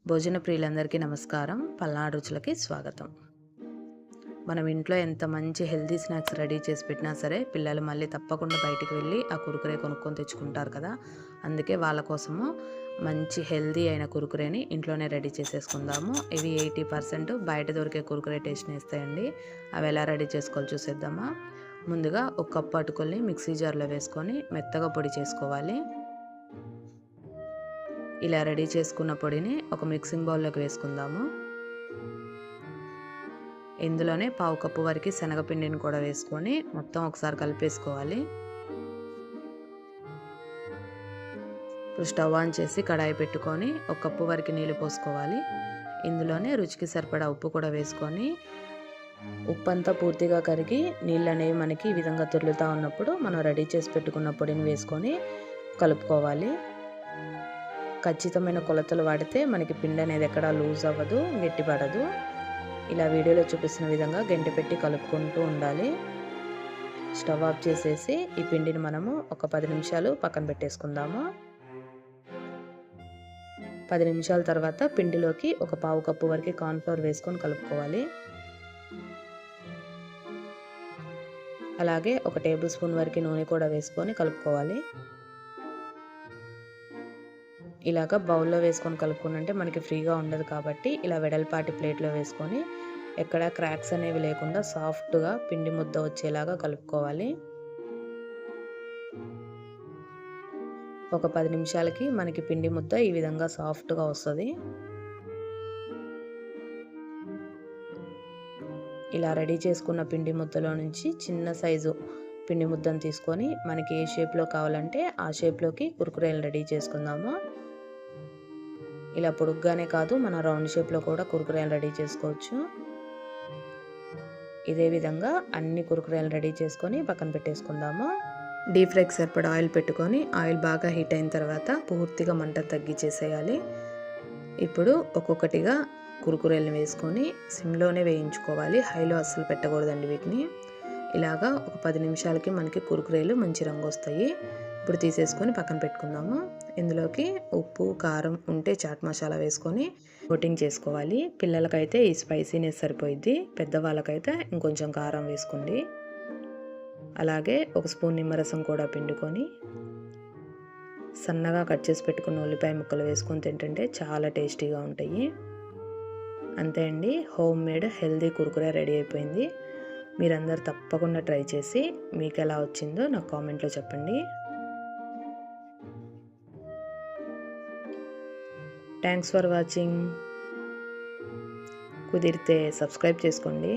భోజన ప్రియులందరికీ నమస్కారం. పల్నాడు రుచులకి స్వాగతం. మనం ఇంట్లో ఎంత మంచి హెల్తీ స్నాక్స్ రెడీ చేసి పెట్టినా సరే పిల్లలు మళ్ళీ తప్పకుండా బయటికి వెళ్ళి ఆ కురుకురే కొనుక్కొని తెచ్చుకుంటారు కదా. అందుకే వాళ్ళ కోసము మంచి హెల్తీ అయిన కురుకురేని ఇంట్లోనే రెడీ చేసేసుకుందాము. ఇవి 80% బయట దొరికే కురుకురే టేస్ట్ని ఇస్తాయండి. అవి ఎలా రెడీ చేసుకోవాలో చూసేద్దామా. ముందుగా ఒక కప్పు అటుకుల్ని మిక్సీ జార్లో వేసుకొని మెత్తగా పొడి చేసుకోవాలి. ఇలా రెడీ చేసుకున్న పొడిని ఒక మిక్సింగ్ బౌల్లోకి వేసుకుందాము. ఇందులోనే పావు కప్పు వరకు శనగపిండిని కూడా వేసుకొని మొత్తం ఒకసారి కలిపేసుకోవాలి. ఇప్పుడు స్టవ్ ఆన్ చేసి కడాయి పెట్టుకొని ఒక కప్పు వరకు నీళ్ళు పోసుకోవాలి. ఇందులోనే రుచికి సరిపడా ఉప్పు కూడా వేసుకొని ఉప్పు అంతా పూర్తిగా కరిగి నీళ్ళు అనేవి మనకి ఈ విధంగా తిరుగుతూ ఉన్నప్పుడు మనం రెడీ చేసి పెట్టుకున్న పొడిని వేసుకొని కలుపుకోవాలి. ఖచ్చితమైన కొలతలు వాడితే మనకి పిండి అనేది ఎక్కడా లూజ్ అవ్వదు, గట్టిపడదు. ఇలా వీడియోలో చూపిస్తున్న విధంగా గంటె పెట్టి కలుపుకుంటూ ఉండాలి. స్టవ్ ఆఫ్ చేసేసి ఈ పిండిని మనము ఒక 10 నిమిషాలు పక్కన పెట్టేసుకుందాము. 10 నిమిషాల తర్వాత పిండిలోకి ఒక పావు కప్పు వరకు కార్న్ఫ్లోర్ వేసుకొని కలుపుకోవాలి. అలాగే ఒక టేబుల్ స్పూన్ వరకు నూనె కూడా వేసుకొని కలుపుకోవాలి. ఇలాగ బౌల్లో వేసుకొని కలుపుకుంటే మనకి ఫ్రీగా ఉండదు కాబట్టి ఇలా వెడల్పాటి ప్లేట్లో వేసుకొని ఎక్కడ క్రాక్స్ అనేవి లేకుండా సాఫ్ట్గా పిండి ముద్ద వచ్చేలాగా కలుపుకోవాలి. ఒక 10 నిమిషాలకి మనకి పిండి ముద్ద ఈ విధంగా సాఫ్ట్గా వస్తుంది. ఇలా రెడీ చేసుకున్న పిండి ముద్దలో నుంచి చిన్న సైజు పిండి ముద్దను తీసుకొని మనకి ఏ షేప్లో కావాలంటే ఆ షేప్లోకి కురుకురేలు రెడీ చేసుకుందాము. ఇలా పొడుగ్గానే కాదు, మనం రౌండ్ షేప్లో కూడా కురుకురేలు రెడీ చేసుకోవచ్చు. ఇదే విధంగా అన్ని కురుకురేలు రెడీ చేసుకొని పక్కన పెట్టేసుకుందాము. డీప్ ఫ్రైకి సరిపడా ఆయిల్ పెట్టుకొని ఆయిల్ బాగా హీట్ అయిన తర్వాత పూర్తిగా మంట తగ్గించేసేయాలి. ఇప్పుడు ఒక్కొక్కటిగా కురుకురేలను వేసుకొని సిమ్లోనే వేయించుకోవాలి. హైలో అస్సలు పెట్టకూడదండి వీటిని. ఇలాగా ఒక 10 నిమిషాలకి మనకి కురుకురేలు మంచి రంగు వస్తాయి. ఇప్పుడు తీసేసుకొని పక్కన పెట్టుకుందాము. ఇందులోకి ఉప్పు, కారం ఉంటే చాట్ మసాలా వేసుకొని కోటింగ్ చేసుకోవాలి. పిల్లలకైతే ఈ స్పైసీనెస్ సరిపోయిద్ది, పెద్దవాళ్ళకైతే ఇంకొంచెం కారం వేసుకోండి. అలాగే ఒక స్పూన్ నిమ్మరసం కూడా పిండుకొని సన్నగా కట్ చేసి పెట్టుకున్న ఉల్లిపాయ ముక్కలు వేసుకొని తింటుంటే చాలా టేస్టీగా ఉంటాయి. అంతే అండి, home made healthy Kurkure ready అయిపోయింది. మీరందరూ తప్పకుండా ట్రై చేసి మీకు ఎలా వచ్చిందో నాకు కామెంట్లో చెప్పండి. Thanks for watching. కుదిరితే సబ్స్క్రైబ్ చేసుకోండి.